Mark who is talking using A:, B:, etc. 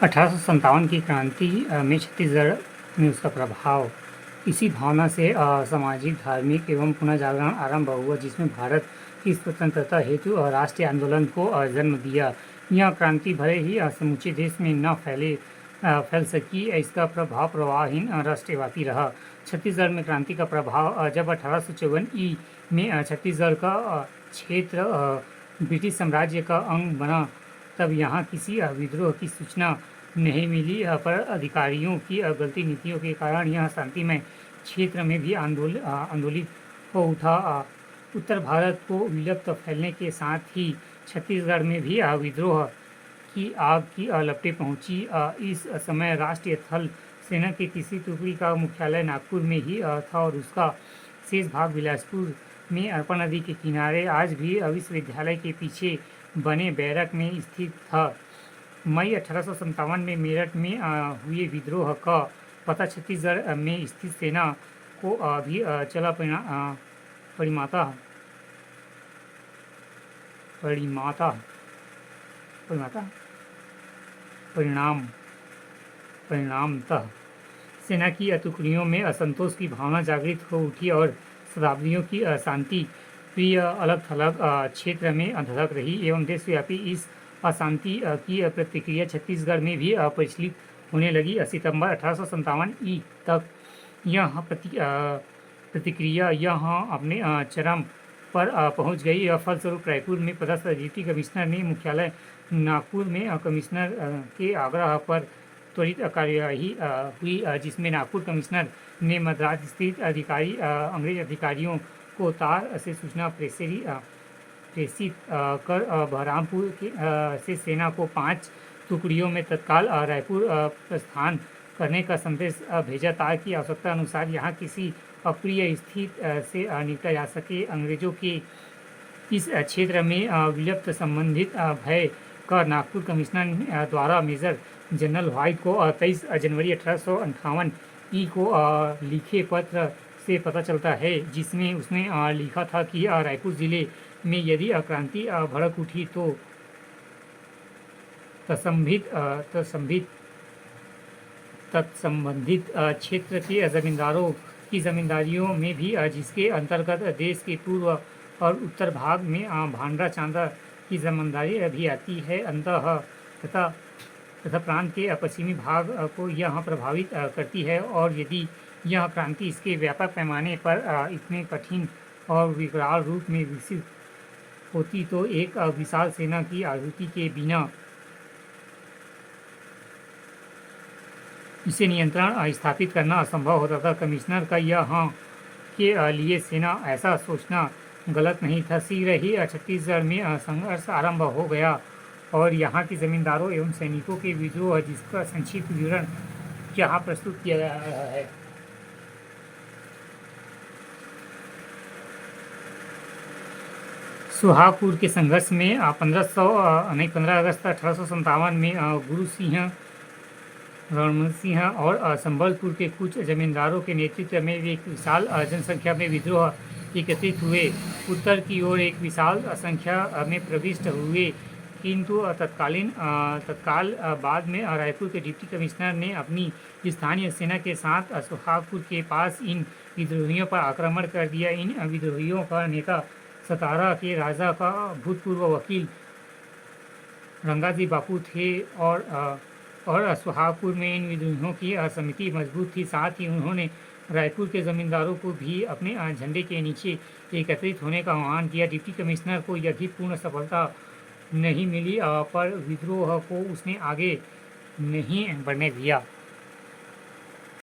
A: 1857 की क्रांति में छत्तीसगढ़ में उसका प्रभाव, इसी भावना से सामाजिक, धार्मिक एवं पुनर्जागरण आरंभ हुआ, जिसमें भारत की स्वतंत्रता हेतु राष्ट्रीय आंदोलन को जन्म दिया। यह क्रांति भले ही समूचे देश में न फैल सकी, इसका प्रभाव प्रवाहहीन राष्ट्रव्यापी रहा। छत्तीसगढ़ में क्रांति का प्रभाव, जब 1854 में छत्तीसगढ़ का क्षेत्र ब्रिटिश साम्राज्य का अंग बना, तब यहाँ किसी विद्रोह की सूचना नहीं मिली, पर अधिकारियों की गलती नीतियों के कारण यह शांतिमय क्षेत्र में भी आंदोलित हो उठा। उत्तर भारत को विलुप्त फैलने के साथ ही छत्तीसगढ़ में भी विद्रोह की आग की लपटें पहुंची। इस समय राष्ट्रीय थल सेना की तीसरी टुकड़ी का मुख्यालय नागपुर में ही था और उसका शेष भाग बिलासपुर में अरपा नदी के किनारे आज भी विश्वविद्यालय के पीछे बने बैरक में स्थित था। मई 1857 में मेरठ में हुए विद्रोह का पता छत्तीसगढ़ में स्थित सेना को भी चला। परिणामतः सेना की टुकड़ियों में असंतोष की भावना जागृत हो उठी और शताब्दियों की शांति प्रिय अलग थलग क्षेत्र में धधक रही एवं देशव्यापी इस अशांति की प्रतिक्रिया छत्तीसगढ़ में भी प्रचलित होने लगी। सितंबर 1857 तक यह प्रतिक्रिया अपने चरम पर पहुंच गई। फलस्वरूप रायपुर में पदस्थ डिप्टी कमिश्नर ने मुख्यालय नागपुर में कमिश्नर के आग्रह पर त्वरित कार्यवाही हुई, जिसमें नागपुर कमिश्नर ने मद्रास स्थित अंग्रेज अधिकारियों को तार से सूचना प्रेषित कर बहरामपुर से सेना को 5 टुकड़ियों में तत्काल रायपुर प्रस्थान करने का संदेश भेजा, ताकि आवश्यकता अनुसार यहाँ किसी अप्रिय स्थिति से निपटा जा सके। अंग्रेजों के इस क्षेत्र में विलुप्त संबंधित भय का नागपुर कमिश्नर द्वारा मेजर जनरल व्हाइट को 23 जनवरी 1858 को लिखे पत्र से पता चलता है, जिसमें उसने लिखा था कि रायपुर जिले में यदि क्रांति भड़क उठी तो तत्संबंधित क्षेत्र के जमींदारों की जमींदारियों में भी, जिसके अंतर्गत देश के पूर्व और उत्तर भाग में भांडा चांदा की जमींदारी भी आती है, तथा प्रांत के पश्चिमी भाग को यह प्रभावित करती है। और यदि यह क्रांति इसके व्यापक पैमाने पर इतने कठिन और विकराल रूप में विकसित होती तो एक विशाल सेना की आहुति के बिना इसे नियंत्रण स्थापित करना असंभव होता था। कमिश्नर का यहाँ के लिए सेना ऐसा सोचना गलत नहीं था। शीघ्र ही छत्तीसगढ़ में संघर्ष आरंभ हो गया और यहाँ के जमींदारों एवं सैनिकों के विद्रोह, जिसका संक्षिप्त विवरण यहाँ प्रस्तुत किया जा रहा है। सुहागपुर के संघर्ष में 15 अगस्त 1857 में गुरु सिंह, रणमल सिंह और संबलपुर के कुछ जमींदारों के नेतृत्व में एक विशाल जनसंख्या में विद्रोह एकत्रित हुए। उत्तर की ओर एक विशाल संख्या में प्रविष्ट हुए, किंतु तत्काल बाद में रायपुर के डिप्टी कमिश्नर ने अपनी स्थानीय सेना के साथ सुहागपुर के पास इन विद्रोहियों पर आक्रमण कर दिया। इन विद्रोहियों का नेता सतारा के राजा का भूतपूर्व वकील रंगाजी बापू थे और सुहागपुर में इन विद्रोहियों की समिति मजबूत थी। साथ ही उन्होंने रायपुर के जमींदारों को भी अपने झंडे के नीचे एकत्रित होने का आह्वान किया। डिप्टी कमिश्नर को यदि पूर्ण सफलता नहीं मिली, पर विद्रोह को उसने आगे नहीं बढ़ने दिया।